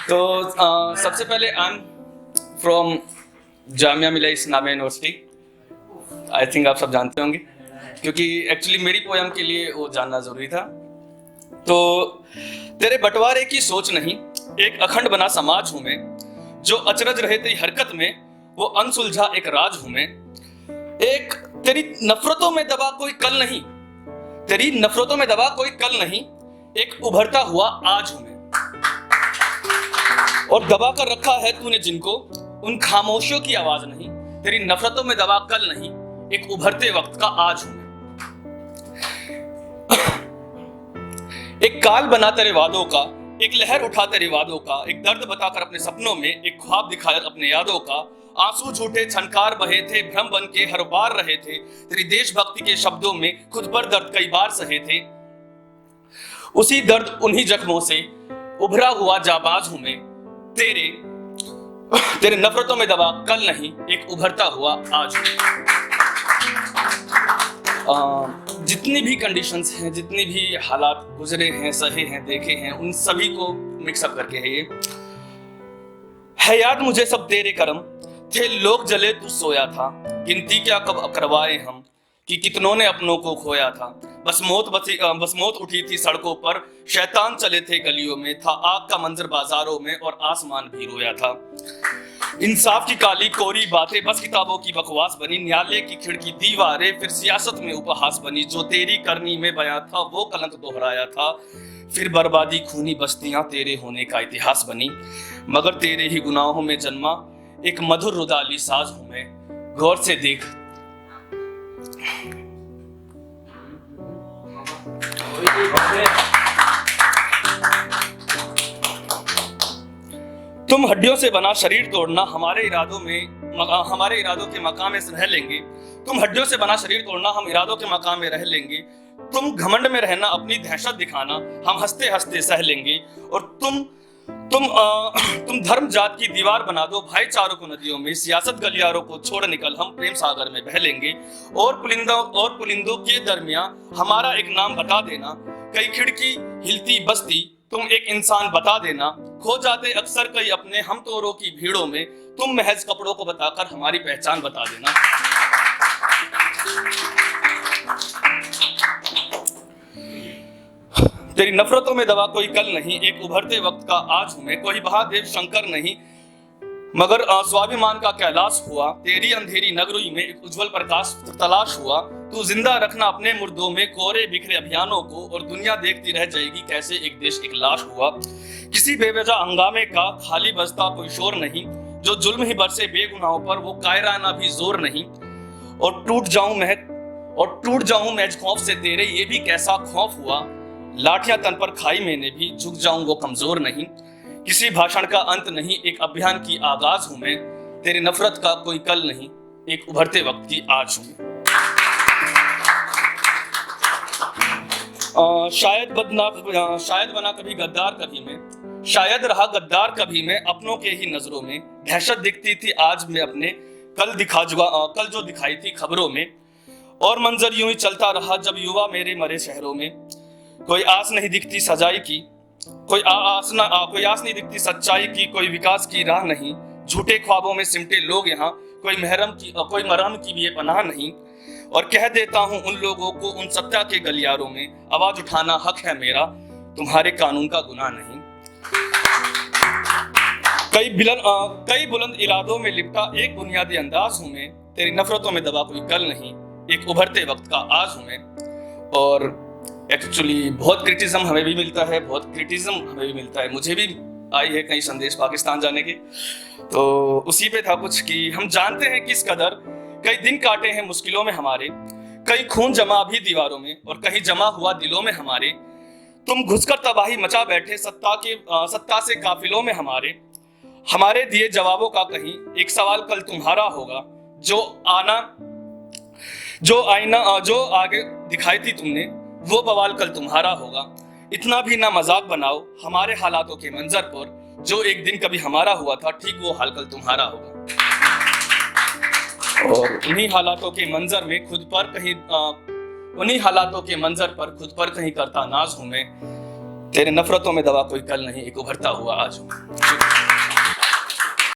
तो सबसे पहले I am from Jamia Millia Islamia university. I think आप सब जानते होंगे, क्योंकि एक्चुअली मेरी पोयम के लिए वो जानना जरूरी था। तो तेरे बंटवारे की सोच नहीं, एक अखंड बना समाज हूं मैं, जो अचरज रहे तेरी हरकत में, वो अनसुलझा एक राज हूं मैं। एक तेरी नफरतों में दबा कोई कल नहीं, तेरी नफरतों में दबा कोई कल नहीं, एक उभरता हुआ आज हूं मैं। और दबा कर रखा है तूने जिनको, उन खामोशियों की आवाज नहीं, तेरी नफरतों में दबा कल नहीं, एक उभरते वक्त का आज हूं मैं। एक काल बना तेरे वादों का, एक लहर उठा तेरे वादों का, एक दर्द बताकर अपने सपनों में, एक ख्वाब दिखाकर अपने यादों का। आंसू झूठे छनकार बहे थे, भ्रम बन के हर बार रहे थे, तेरी देशभक्ति के शब्दों में खुद पर दर्द कई बार सहे थे। उसी दर्द उन्हीं जख्मों से उभरा हुआ जाबाज हूं मैं, तेरे नफरतों में दबा कल नहीं, एक उभरता हुआ आज हूं। जितनी भी कंडीशंस हैं, जितनी भी हालात गुजरे हैं, सहे हैं, देखे हैं, उन सभी को मिक्सअप करके है ये। है याद मुझे सब तेरे करम, थे लोग जले तू सोया था, गिनती क्या कब करवाए हम, कि कितनों ने अपनों को खोया था। बस मौत उठी थी सड़कों पर, शैतान चले थे गलियों में, था आग का मंजर बाजारों में, और आसमान भी रोया था। इंसाफ की काली कोरी बातें बस किताबों की बकवास बनी, न्यायालय की खिड़की दीवारें फिर सियासत में उपहास बनी। जो तेरी करनी में बयां था वो कलंक दोहराया था, फिर बर्बादी खूनी बस्तियां तेरे होने का इतिहास बनी। मगर तेरे ही गुनाहों में जन्मा एक मधुर रुदाली साज हूं मैं, गौर से देख। तुम हड्डियों से बना शरीर तोड़ना हमारे इरादों के मकाम में रह लेंगे। तुम हड्डियों से बना शरीर तोड़ना हम इरादों के मकाम में रह लेंगे। तुम घमंड में रहना, अपनी दहशत दिखाना हम हंसते हंसते सह लेंगे। और तुम धर्म जात की दीवार बना दो भाईचारों को नदियों में, सियासत गलियारों को छोड़ निकल हम प्रेम सागर में बह लेंगे। और पुलिंदों के दरमियां हमारा एक नाम बता देना, कई खिड़की हिलती बस्ती तुम एक इंसान बता देना। खो जाते अक्सर कई अपने हम तोरों की भीड़ों में, तुम महज कपड़ों को बताकर हमारी पहचान बता देना। तेरी नफरतों में दबा कोई कल नहीं, एक उभरते वक्त का आज हूं मैं। कोई महादेव शंकर नहीं, मगर स्वाभिमान का कैलाश हुआ। तेरी अंधेरी नगरी में एक उज्जवल प्रकाश तलाश हुआ। तू जिंदा रखना अपने मुर्दों में कोरे बिखरे अभियानों को, और दुनिया देखती रह जाएगी कैसे एक देश एक लाश हुआ। किसी बेवजह हंगामे का खाली बजता कोई शोर नहीं, जो जुल्म ही बरसे बेगुनाहों पर वो कायराना भी जोर नहीं। और टूट जाऊं मैं खौफ से तेरे, ये भी कैसा खौफ हुआ। लाठियां तन पर खाई मैंने भी, झुक जाऊं वो कमजोर नहीं। किसी भाषण का अंत नहीं, एक अभियान की आगाज हूं मैं, तेरी नफरत का कोई कल नहीं, एक उभरते वक्त की आज हूं। शायद बना कभी गद्दार कभी मैं, शायद रहा गद्दार कभी मैं, अपनों के ही नजरों में दहशत दिखती थी आज मैं अपने, कल जो दिखाई थी खबरों में। और मंजर यूं ही चलता रहा जब युवा मेरे मरे शहरों में। कोई आस नहीं दिखती सजाई की, कोई आस नहीं दिखती सच्चाई की, कोई विकास की राह नहीं। झूठे ख्वाबों में सिमटे लोग यहाँ, कोई मरहम की भी ये पनाह नहीं। और कह देता हूँ उन लोगों को उन सत्ता के गलियारों में, आवाज उठाना हक है मेरा, तुम्हारे कानून का गुनाह नहीं। कई बुलंद इरादों में लिपटा एक बुनियादी अंदाज हूं मैं, तेरी नफरतों में दबा कोई कल नहीं, एक उभरते वक्त का आज हूं मैं। और एक्चुअली बहुत क्रिटिसिज्म हमें भी मिलता है, मुझे भी आई है कई संदेश पाकिस्तान जाने के। तो उसी पे था कुछ कि हम जानते हैं किस कदर कई दिन काटे हैं मुश्किलों में हमारे, कई खून जमा भी दीवारों में और कहीं जमा हुआ दिलों में हमारे। तुम घुसकर तबाही मचा बैठे सत्ता से काफिलों में हमारे दिए जवाबों का कहीं एक सवाल कल तुम्हारा होगा। जो आगे दिखाई थी तुमने वो बवाल कल तुम्हारा होगा। इतना भी ना मजाक बनाओ हमारे हालातों के मंजर पर, जो एक दिन कभी हमारा हुआ था ठीक वो हाल कल तुम्हारा होगा। और उन्हीं हालातों के मंजर पर खुद पर कहीं करता नाज हूं मैं, तेरे नफरतों में दवा कोई कल नहीं, एक उभरता हुआ आज हूं।